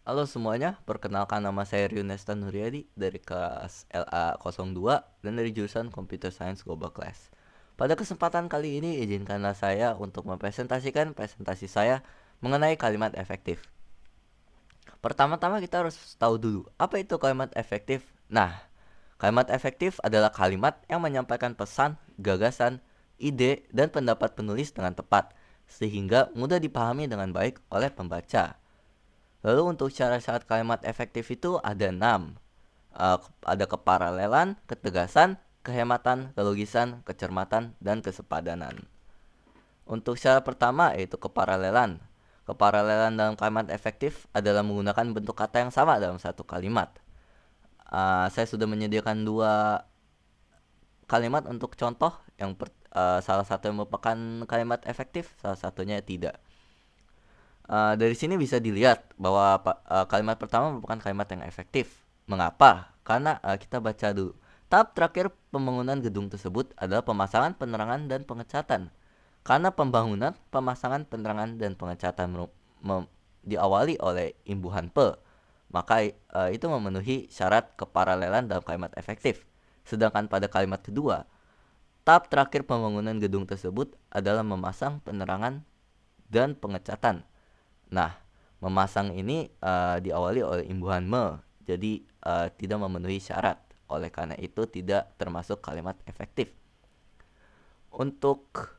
Halo semuanya, perkenalkan nama saya Ryunesta Nuryadi dari kelas LA02 dan dari jurusan Computer Science Global Class. Pada kesempatan kali ini, izinkanlah saya untuk mempresentasikan presentasi saya mengenai kalimat efektif. Pertama-tama kita harus tahu dulu, apa itu kalimat efektif? Nah, kalimat efektif adalah kalimat yang menyampaikan pesan, gagasan, ide, dan pendapat penulis dengan tepat, sehingga mudah dipahami dengan baik oleh pembaca. Lalu untuk syarat-syarat kalimat efektif itu ada 6. Ada keparalelan, ketegasan, kehematan, kelogisan, kecermatan, dan kesepadanan. Untuk syarat pertama yaitu keparalelan. Keparalelan dalam kalimat efektif adalah menggunakan bentuk kata yang sama dalam satu kalimat. Saya sudah menyediakan dua kalimat untuk contoh. Salah satu yang merupakan kalimat efektif, salah satunya tidak. Dari sini bisa dilihat bahwa kalimat pertama merupakan kalimat yang efektif. Mengapa? Karena kita baca dulu. Tahap terakhir pembangunan gedung tersebut adalah pemasangan penerangan dan pengecatan. Karena pembangunan, pemasangan penerangan dan pengecatan diawali oleh imbuhan pe, maka itu memenuhi syarat keparalelan dalam kalimat efektif. Sedangkan pada kalimat kedua, tahap terakhir pembangunan gedung tersebut adalah memasang penerangan dan pengecatan. Nah, memasang ini diawali oleh imbuhan me, jadi tidak memenuhi syarat. Oleh karena itu tidak termasuk kalimat efektif. Untuk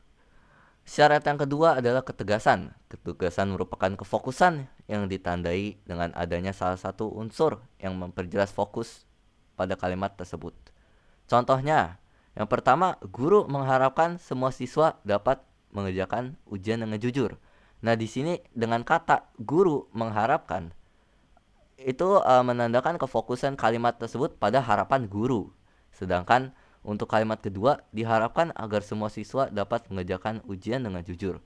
syarat yang kedua adalah ketegasan. Ketegasan merupakan kefokusan yang ditandai dengan adanya salah satu unsur yang memperjelas fokus pada kalimat tersebut. Contohnya, yang pertama, guru mengharapkan semua siswa dapat mengerjakan ujian dengan jujur. Nah, di sini dengan kata guru mengharapkan itu menandakan kefokusan kalimat tersebut pada harapan guru. Sedangkan untuk kalimat kedua diharapkan agar semua siswa dapat mengerjakan ujian dengan jujur.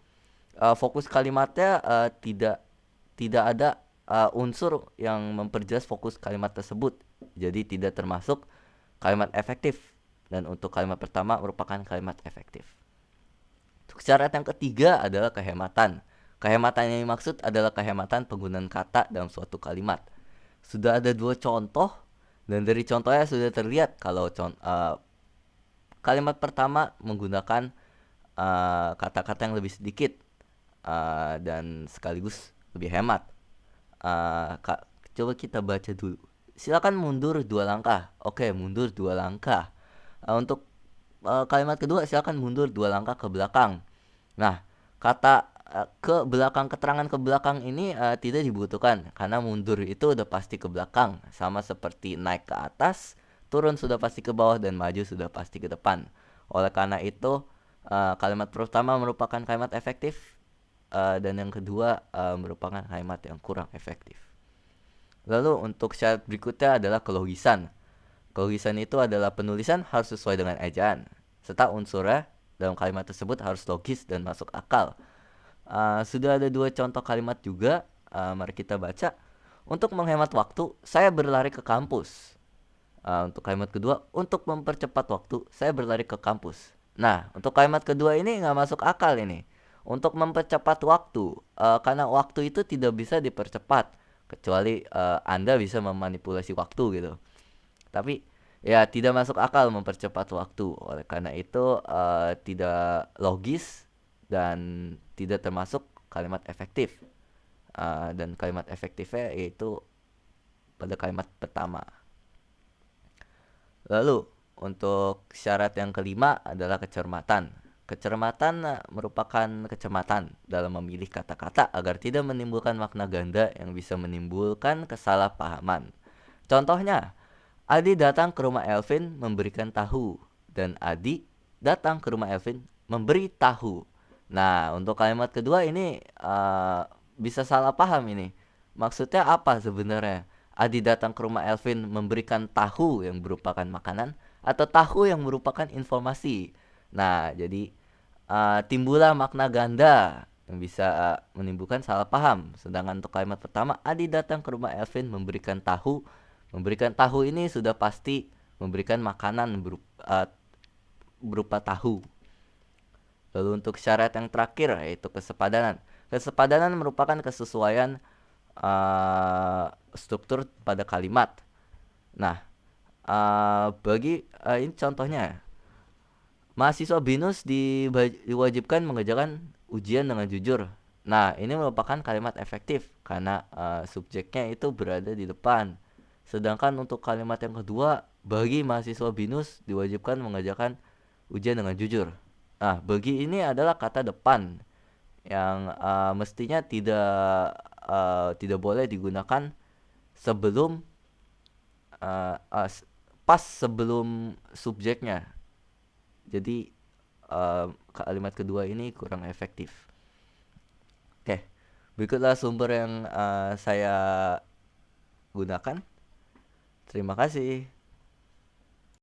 Fokus kalimatnya tidak ada unsur yang memperjelas fokus kalimat tersebut. Jadi tidak termasuk kalimat efektif. Dan untuk kalimat pertama merupakan kalimat efektif. Untuk syarat yang ketiga adalah kehematan. Kehematan yang dimaksud adalah kehematan penggunaan kata dalam suatu kalimat. Sudah ada dua contoh dan dari contohnya sudah terlihat kalau kalimat pertama menggunakan kata-kata yang lebih sedikit dan sekaligus lebih hemat. Coba kita baca dulu. Silakan mundur 2 langkah. Oke, mundur 2 langkah. Untuk kalimat kedua, silakan mundur 2 langkah ke belakang. Nah, kata ke belakang, keterangan ke belakang ini tidak dibutuhkan karena mundur itu udah pasti ke belakang, sama seperti naik ke atas, turun sudah pasti ke bawah, dan maju sudah pasti ke depan. Oleh karena itu kalimat pertama merupakan kalimat efektif dan yang kedua merupakan kalimat yang kurang efektif. Lalu untuk syarat berikutnya adalah kelogisan. Kelogisan itu adalah penulisan harus sesuai dengan ejaan, serta unsurnya dalam kalimat tersebut harus logis dan masuk akal. Sudah ada dua contoh kalimat juga, mari kita baca. Untuk menghemat waktu, saya berlari ke kampus. Untuk kalimat kedua, untuk mempercepat waktu, saya berlari ke kampus. Nah, untuk kalimat kedua ini nggak masuk akal ini. Untuk mempercepat waktu, karena waktu itu tidak bisa dipercepat, kecuali Anda bisa memanipulasi waktu gitu. Tapi ya tidak masuk akal mempercepat waktu. Oleh karena itu tidak logis dan tidak termasuk kalimat efektif. Dan kalimat efektifnya yaitu pada kalimat pertama. Lalu untuk syarat yang kelima adalah kecermatan. Kecermatan merupakan kecermatan dalam memilih kata-kata agar tidak menimbulkan makna ganda yang bisa menimbulkan kesalahpahaman. Contohnya, Adi datang ke rumah Elvin memberikan tahu, dan Adi datang ke rumah Elvin memberi tahu. Nah, untuk kalimat kedua ini bisa salah paham ini. Maksudnya apa sebenarnya? Adi datang ke rumah Elvin memberikan tahu yang merupakan makanan atau tahu yang merupakan informasi. Nah, jadi timbullah makna ganda yang bisa menimbulkan salah paham. Sedangkan untuk kalimat pertama, Adi datang ke rumah Elvin memberikan tahu. Memberikan tahu ini sudah pasti memberikan makanan berupa tahu. Lalu untuk syarat yang terakhir yaitu kesepadanan. Kesepadanan merupakan kesesuaian struktur pada kalimat. Nah, ini contohnya, mahasiswa BINUS diwajibkan mengerjakan ujian dengan jujur. Nah, ini merupakan kalimat efektif karena subjeknya itu berada di depan. Sedangkan untuk kalimat yang kedua, bagi mahasiswa BINUS diwajibkan mengerjakan ujian dengan jujur. Nah, bagi ini adalah kata depan yang mestinya tidak boleh digunakan sebelum pas sebelum subjeknya. Jadi kalimat kedua ini kurang efektif. Oke, berikutlah sumber yang saya gunakan. Terima kasih.